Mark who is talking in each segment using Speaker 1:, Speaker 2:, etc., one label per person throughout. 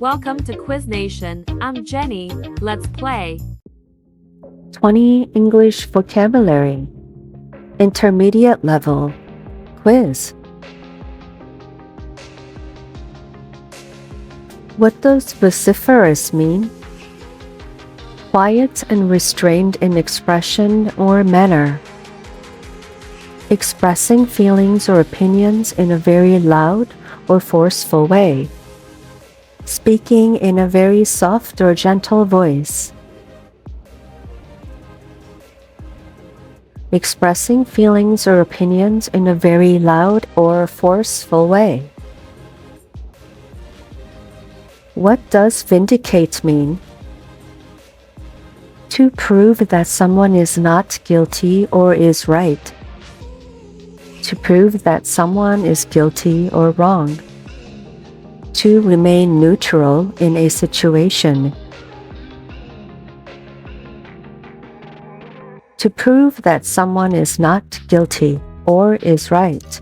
Speaker 1: Welcome to Quiz Nation. I'm Jenny. Let's play.
Speaker 2: 20 English vocabulary. Intermediate level. Quiz. What does vociferous mean? Quiet and restrained in expression or manner. Expressing feelings or opinions in a very loud or forceful way. Speaking in a very soft or gentle voice. Expressing feelings or opinions in a very loud or forceful way. What does vindicate mean? To prove that someone is not guilty or is right. To prove that someone is guilty or wrong. To remain neutral in a situation. To prove that someone is not guilty or is right.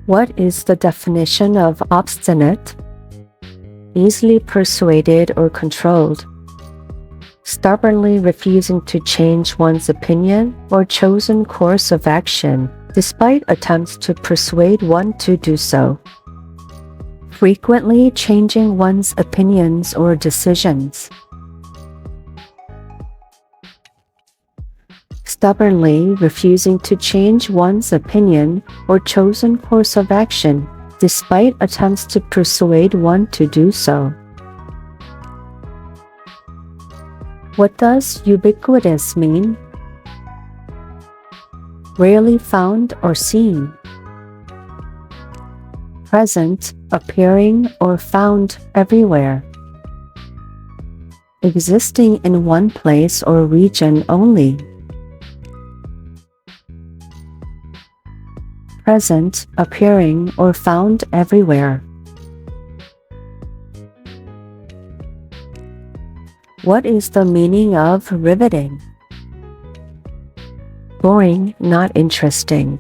Speaker 2: What is the definition of obstinate? Easily persuaded or controlled. Stubbornly refusing to change one's opinion or chosen course of action, despite attempts to persuade one to do so. Frequently changing one's opinions or decisions. Stubbornly refusing to change one's opinion or chosen course of action, despite attempts to persuade one to do so. What does ubiquitous mean? Rarely found or seen. Present, appearing, or found everywhere. Existing in one place or region only. Present, appearing, or found everywhere. What is the meaning of riveting? Boring, not interesting.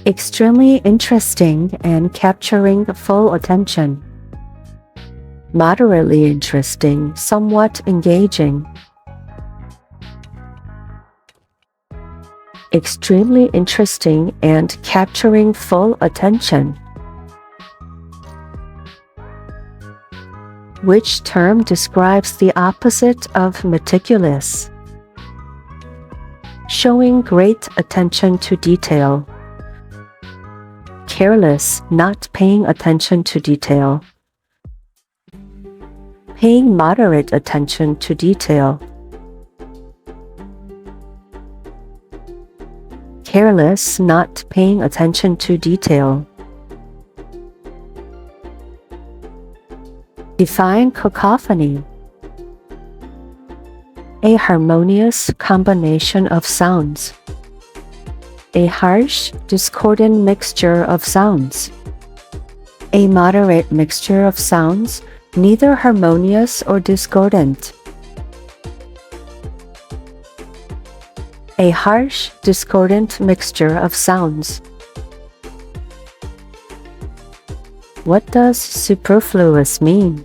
Speaker 2: Extremely interesting and capturing full attention. Moderately interesting, somewhat engaging. Extremely interesting and capturing full attention. Which term describes the opposite of meticulous? Showing great attention to detail. Careless, not paying attention to detail. Paying moderate attention to detail. Careless, not paying attention to detail. Define cacophony. A harmonious combination of sounds. A harsh, discordant mixture of sounds. A moderate mixture of sounds, neither harmonious or discordant. A harsh, discordant mixture of sounds. What does superfluous mean?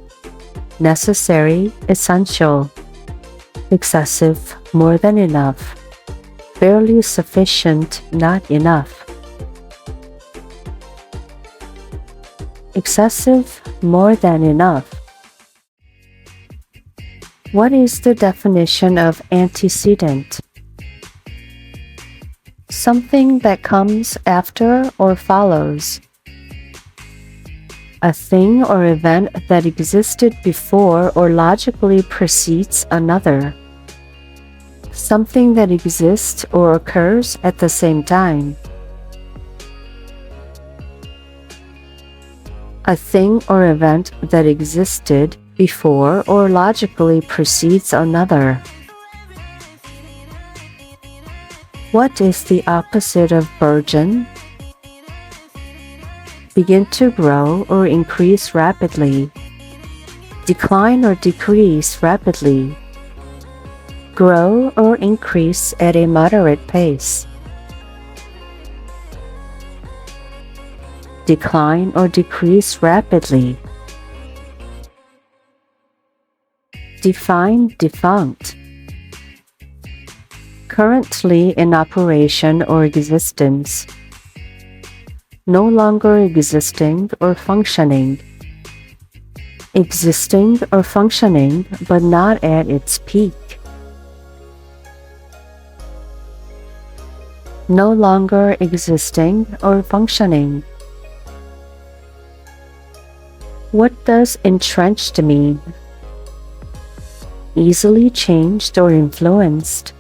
Speaker 2: Necessary, essential. Excessive, more than enough. Barely sufficient, not enough. Excessive, more than enough. What is the definition of antecedent? Something that comes after or follows. A thing or event that existed before or logically precedes another. Something that exists or occurs at the same time. A thing or event that existed before or logically precedes another. What is the opposite of burgeon? Begin to grow or increase rapidly. Decline or decrease rapidly. Grow or increase at a moderate pace. decline or decrease rapidly. Define defunct. Currently in operation or existence. No longer existing or functioning. Existing or functioning, but not at its peak. No longer existing or functioning. What does entrenched mean? Easily changed or influenced.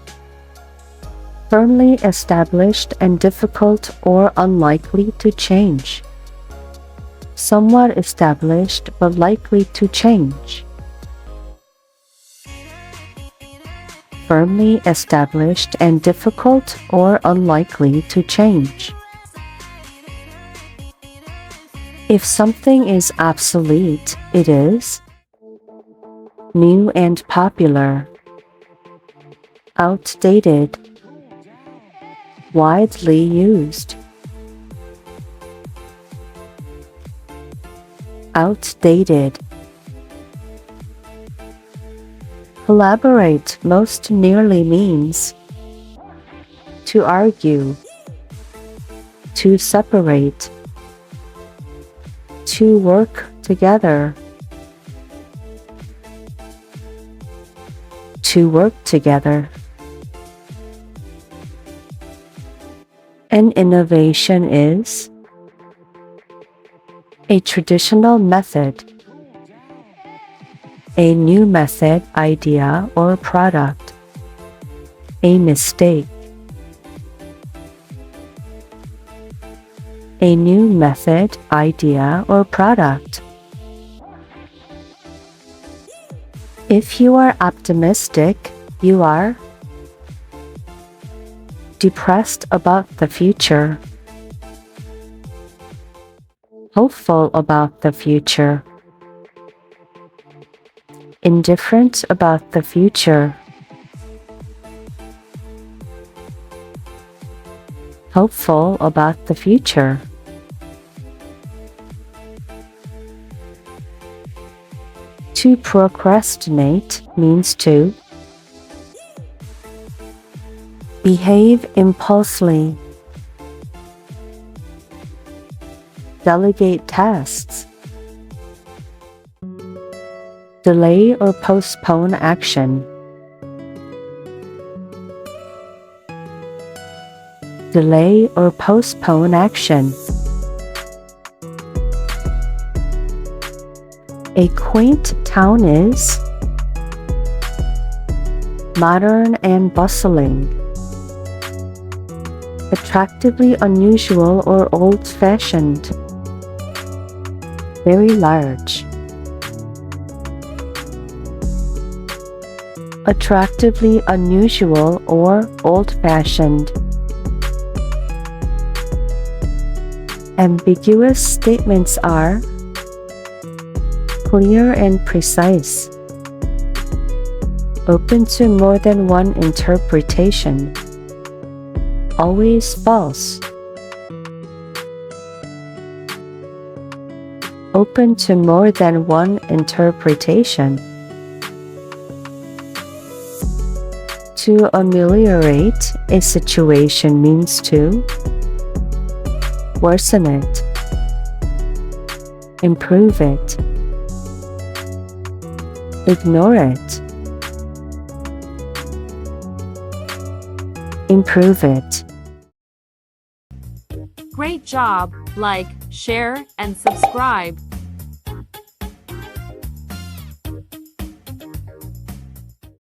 Speaker 2: Firmly established and difficult or unlikely to change. Somewhat established but likely to change. Firmly established and difficult or unlikely to change. If something is obsolete, it is new and popular. Outdated. Widely used. Outdated. Collaborate most nearly means to argue, to separate, to work together, to work together. An innovation is a traditional method, a new method, idea, or product, a mistake. A new method, idea, or product. If you are optimistic, you are depressed about the future. Hopeful about the future. Indifferent about the future. Hopeful about the future. To procrastinate means to behave impulsively. Delegate tasks. Delay or postpone action. Delay or postpone action. A quaint town is modern and bustling. Attractively unusual or old-fashioned. Very large. Attractively unusual or old-fashioned. Ambiguous statements are clear and precise. Open to more than one interpretation. Always false. Open to more than one interpretation. To ameliorate a situation means to worsen it, improve it, ignore it, improve it.
Speaker 1: Great job! Like, share, and subscribe.